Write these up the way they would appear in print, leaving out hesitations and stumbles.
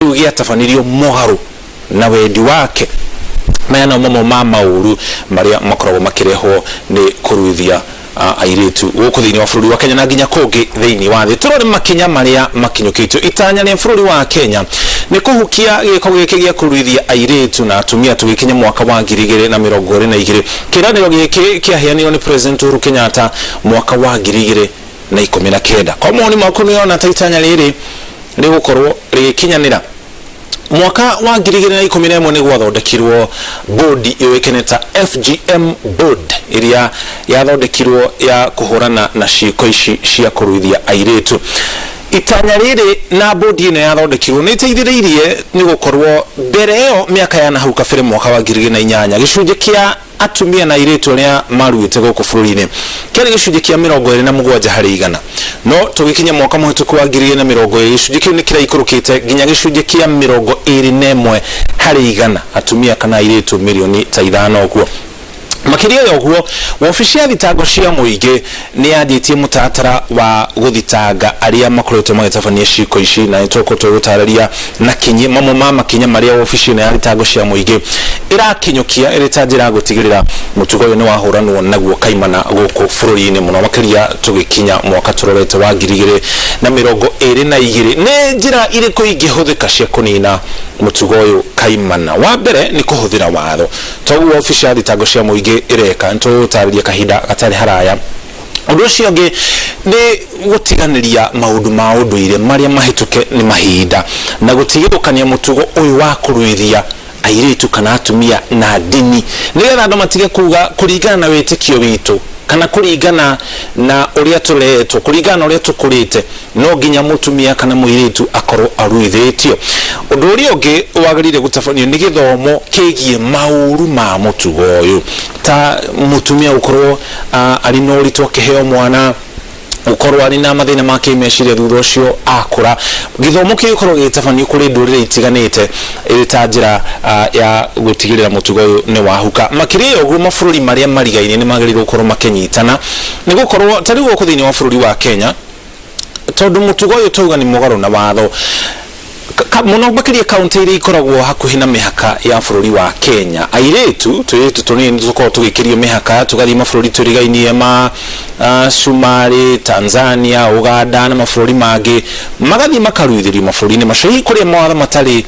kiu giatabanirio mugaru na wendi wake mayana mama uru maria makoragwo makireho ni kuruithia airetu guku thiini wa bururi wa Kenya na nginya kungi thiini wa thi. Turore makinya maria makinyukitio itanya ni bururi wa Kenya ni kuhukia giko giki gia kuruithia airetu na atumia tugikinya mwaka wa 2022. Kiraniro giki kiaheanirwo ni President Uhuru Kenyatta mwaka wa 2019. Kwa maoni makuru niona itanya riri rigukorwo rikinyanira mwaka wa 2011 ni gwathondekirwo bodi iwekeneta FGM board iria yathondekirwo ya kuhurana na ciiko ici cia kuruithia airetu. Itanya riri na bodi ino yathondekirwo ni iteithiririe ni gukorwo mbere yo miaka ya nahau kabere mwaka wa 2008 gicunje kia atumia na airetu aria maruite guku bururi-ini kiri gicunje kia 27 harĩ 100 no tugikinya mwaka muhituku wa 2020 gicunje kiu ni kiraikurukite nginya gicunje kia 21 harĩ 100 atumia kana airetu milioni ta 5 guo. Makiria ya guo wabici ya thitango cia muingi ni yanditie mutatara wa guthitanga aria makoretwo magitabania ciiko ici na itoko twigutararia na kinyi mama makinya maria wabici ya thitango cia muingi irakinyukia iritanjira gutigirira mutugo uyu ni wahuranwo naguo kaimana guku bururi-ini muno makiria tugikinya mwaka turorete wa 2022 ni njira iriku ingihuthika cia kunina mutugo uyu kaimana. Wa mbere ni kuhuthira watho toguo wabici ya thitango cia muingi ireka ntutariria kahinda gatari haraya. Undu ucio ngi ni gutiganiria maundu ma unduire maria mahituke ni mahinda na gutigithukania mutugo uyu wa kuruithia airetu kana atumia na dini nigetha andu matige kuga kuringana na witikio witu kana kuringana na uria turetwo kuringana na uria tukurite no nginya mutumia kana muiretu akorwo aruithitio. Undu uria ungi wagirire gutabanio ni githomo kigie mauru ma mutugo uyu ta mutumia ukorwo ari no ritwa kiheo mwana ukorwo ari na mathina ma kimeciria thutha ucio akura githomo kikorwo gitabanio kuri ndurire itiganite ta njira ya gutigirira mutugo uyu ni wahuka. Makiria uguo mabururi maria marigaine ni magirire gukorwo makinyitana ni gukorwo tari guko thiini wa bururi wa Kenya tondu mutugo uyu tuga ni mugaru na watho muno makiria kaunti iri ikoragwo hakuhi na mihaka ya bururi wa Kenya. Airetu tunini tukorwo tugikirio mihaka tugathi mabururi turigainie ma Somali, Tanzania, Uganda na mabururi mangi magathi makaruithirio mabururi-ini macio kuria mawatho matari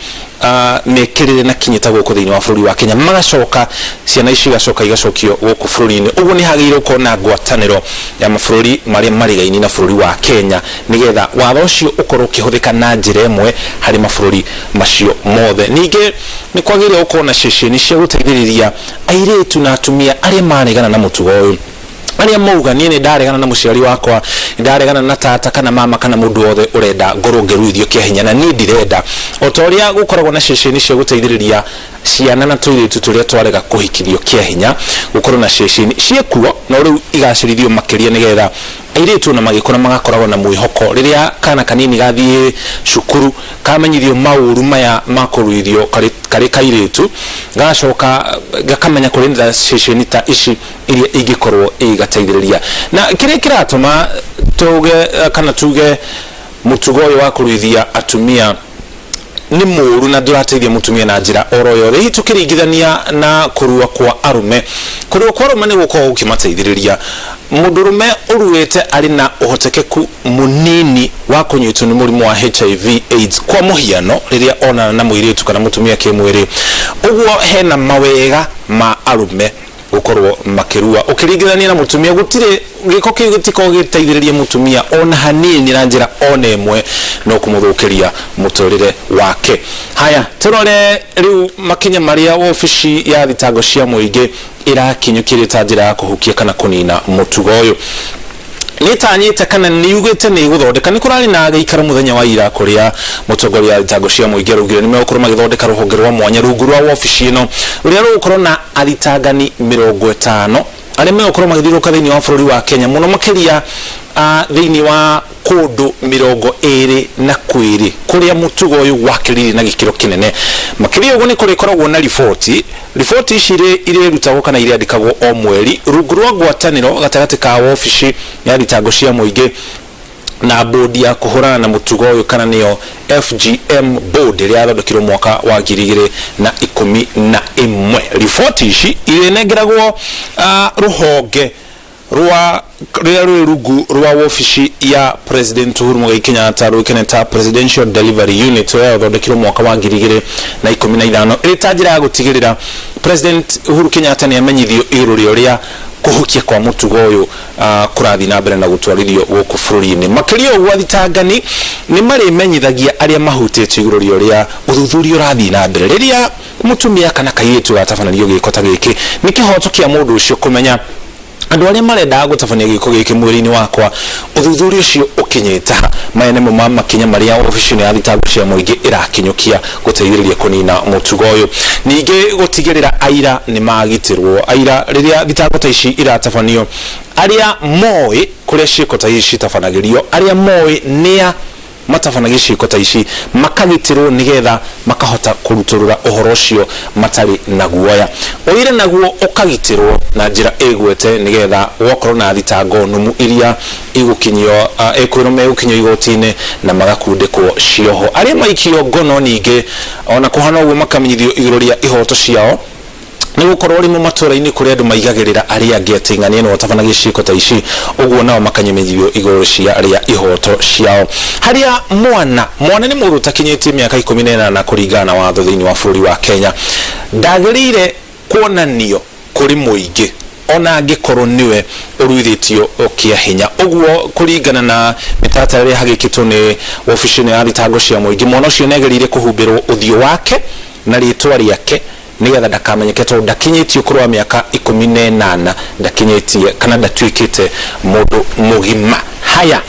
mekirire na kinyita guku thiini wa bururi wa Kenya magacoka ciana ici gacoka igacokio guku bururi-ini. Uguo ni hagirire kuona ngwataniro ya mabururi maria marigaini na bururi wa Kenya nigetha watho ucio ukorwo ukihuthika na njira imwe hari mabururi macio mothe. Ningi ni kwagirire ukona ceceni cia guteithiriria airetu na atumia aria maregana na mutugo uyu aria mauga ni ndaregana na muciari wakwa ndaregana na tata kana mama kana mundu wothe urenda ngorwo ngeruithio kiahinya na ni ndirenda otoria gukoragwo na ceceni cia guteithiriria ciana na tuiretu turia twarega kuhikithio kiahinya gukorwo na ceceni ciekuo no riu igacirithio makiria nigetha airetu na magikora magakoragwo na mwihoko riria kana kanini gathie cukuru kamenyithio mauru maya makuruithio kari kairetu gacoka gakamenya kurinda ceceni ta ici iria ingikorwo igateithiriria na kiria kiratuma tuge kana tuge mutugo uyu wa kuruithia atumia ni muru na ndurateithia mutumia na njira oro yothe hihi tukiringithania na kurua kwa arume ni gukorwo ukimateithiriria mundurume uruite ari na uhotekeku munini wa kunyitwo ni murimu wa HIV AIDS kwa muhiano riria onana na muiretu kana mutumia kimwiri uguo hena mawega ma arume gukorwo makirua ukiringithania na mutumia gutire giko gitiko giteithiriria mutumia ona hanini na njira ona imwe no kumuthukiria muturire wake. Haya turore riu makinya maria wabici ya thitango cia muingi irakinyukirita njira ya kuhukia kana kunina mutugo uyu nitanyite kana niugite ni guthondeka ni kurari na gaikara muthenya wa ira kuria mutongoria wa thitango cia muingi rugire ni mekorwo magithondeka ruhonge rwa mwanya rungu rwa wabici ino ruria rukorwo na athitangani 50 aria mekorwo magithiruka thiini wa bururi wa Kenya muno makiria thiini wa kundu 22 kuria mutugo uyu wakiriri na gikiro kinene. Makiria uguo ni kurikoragwo na riboti ici ire rutagwo kana ire andikagwo o mweri rungu rwa ngwataniro gatagati ka wabici ya thitango cia muingi na bodi ya kuhurana na mutugo uyu kana niyo FGM board ria yathondekirwo mwaka wa 2011. Riboti ici irenengeragwo ruhonge rwa rungu rwa ofisi ya President Uhuru Muigai Kenyatta rukeneta Presidential Delivery Unit yathondekirwo mwaka wa 2015 iritanjira ya gutigirira President Uhuru Kenyatta ni amenyithio iruri uria kuhukia kwa mutugo uyu kurathi na mbere na gutwarithio guku bururi-ini. Makirio gwathitangani ni mari menyithagia aria mahutĩtio igũrũ ria uthuthuria urathi na mbere riria mutumia kana kairitu gatabanĩrio gĩko ta gĩkĩ ni kihoto kia mundu ucio kumenya andu aria marenda gutabania gĩko gĩkĩ mwĩrĩ-inĩ wakwa uthuthuria ucio ukinyita maya nĩ mo makinya maria ofici-inĩ ya thitango cia mũingĩ irakinyukia guteithĩrĩria kunina mutugo uyu. Ningĩ gutigĩrĩra aira ni magitirwo aira riria thitango ta ici iratabanio aria moĩ kuria ciĩko ta ici tabanagĩrio aria moĩ nia matabanagia ciĩko ta ici makagitirwo nigetha makahota kuruturura uhoro ucio matari na guoya oire naguo ukagitirwo na njira igwete nigetha wokorwo na thitango numu iria igukinyio ekwiro megukinyio igoti-ini na magakundikwo cioho aria maikio ngono ningi ona kuhana uguo makamenyithio igũrũ ria ihoto ciao ni gukorwo rimo matura-ini kuria andu maigagirira aria angi ating'ania no tabanagia ciĩko ta ici uguo nao makanyemithio igũrũ cia aria ihoto ciao haria mwana ni mũndũ utakinyĩtie mĩaka 18 kuringana na watho thĩinĩ wa bũrũri wa Kenya ndagĩrĩire kuonanio kuri mũingĩ ona angĩkorwo niwe ũruithĩtio kia hinya uguo kuringana na mĩtaratara ĩrĩa hagĩkĩtwo nĩ ofici-inĩ ya thitango cia mũingĩ mwana ũcio nĩagĩrĩire kuhumbĩrwo ũthiũ wake na rĩtwa rĩake nigetha ndakamenyeke tondũ ndakinyĩtie ũkũrũ wa mĩaka 18 ndakinyĩtie kana ndatuĩkĩte mũndũ mũgima. Haya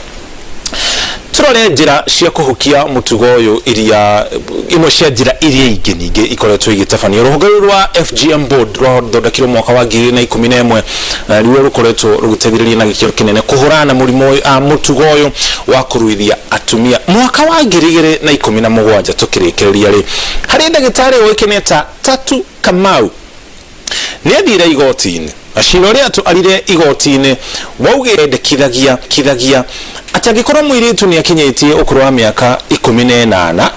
turore njĩra cia kuhukia mutugo uyu iria imwe cia njĩra iria ingĩ ningĩ ikoretwo igĩtabanio rũhonge rwa FGM board rwathondekirwo mwaka wa 2011 ruo rukoretwo rũgĩteithĩrĩria na gĩkĩro kĩnene kuhũrana na mũrimũ mutugo uyu wa kuruithia atumia mwaka wa 2017 tukĩrĩkĩrĩria rĩ harĩ ndagĩtarĩ ũĩkaine ta Tatu Kamau nĩ athire igoti-inĩ acira ũrĩa arire igoti-inĩ waugĩre ndekithagia ati angĩkorwo mũirĩtu nĩ akinyĩtie ũkũrũ wa mĩaka 18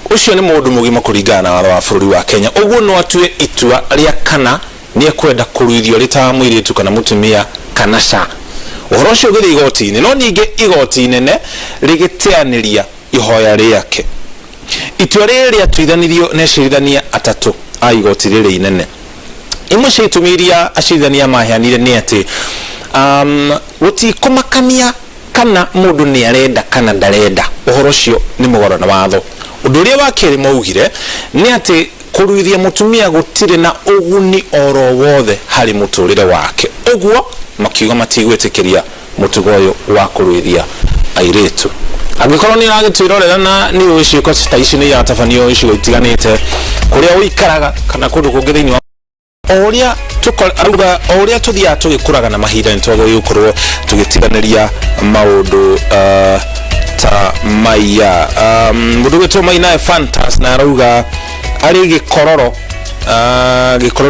ucio nĩ mũndũ mũgima kũringana na watho wa bũrũri wa Kenya ũguo no atue itua rĩa kana nĩ ekwenda kũruithio rita mũirĩtu kana mũtumia kana ca ũhoro ũcio ũgĩthiĩ igoti-inĩ no ningĩ igoti inene rĩgĩteanĩria ihoya rĩake itua rĩrĩa rĩatuithanirio nĩ acirithania atatũ a igoti rĩrĩ inene imwe cia itũmi iria acirithania maheanire nĩ atĩ gũtikũmakania kana mundu ni arenda kana ndarenda uhoro cio ni mugoro na watho undu uria wa keri maugire ni ati kuruithia mutumia gutire na uguni oro wothe hari muturire wake uguo makiuga matigwitikiria mutugo uyu wa kuruithia airetu angikorwo ni aragitwirorera na ni uciko ta ici ni yatabanio icigo itiganite kuria uikaraga kana kundu kungi thiini wa oria tuthia tugikuraga na mahinda nitwagĩrĩirwo gukorwo tugitiganĩria maundu ta maya mundu witwo Maina Fantas na arauga ari gikororo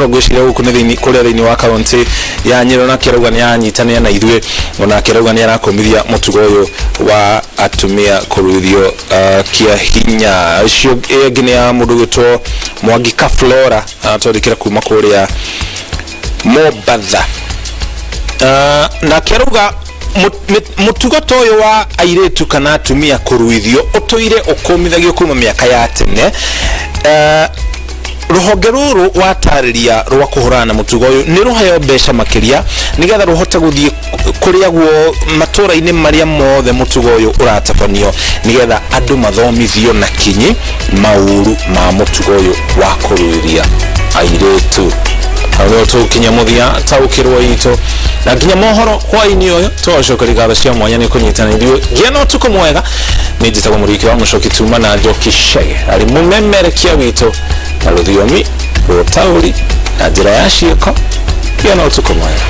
gwiciria guku ni kuria thiini wa kaunti ya Nyĩrĩ na kirauga ni anyitania na ithuĩ ona kirauga ni arakomithia mutugo uyu wa atumia kuruithio kia hinya cio engine ya mundu witwo Mwangika Flora atondekera kuma kuria Mobatha na kirauga mutugo toyo wa airetu kana atumia kuruithio utoire ukomithagio kuma miaka ya tene ruhonge ruru watariria rwa kuhurana na mutugo uyu ni ruhayo mbeca makiria nigetha ruhote guthie kuria guo matura-ini maria mothe mutugo uyu uratabanio nigetha andu mathomithio na kinyi mauru ma mutugo uyu wa kuruithia airetu aho tukinya muthia taukirwo ito na nginya mohoro hwaini uyu twacokeria ngatho cia mwanya ni kunyitana ithuĩ ngia no tuko mwega ni njitagwo mũriki wa Mũchoki Tuma na Njoki Chege ari mumemerekia witũ na rũthiomi rũtaũri na njĩra ya ciĩko ngia no tuko mwega.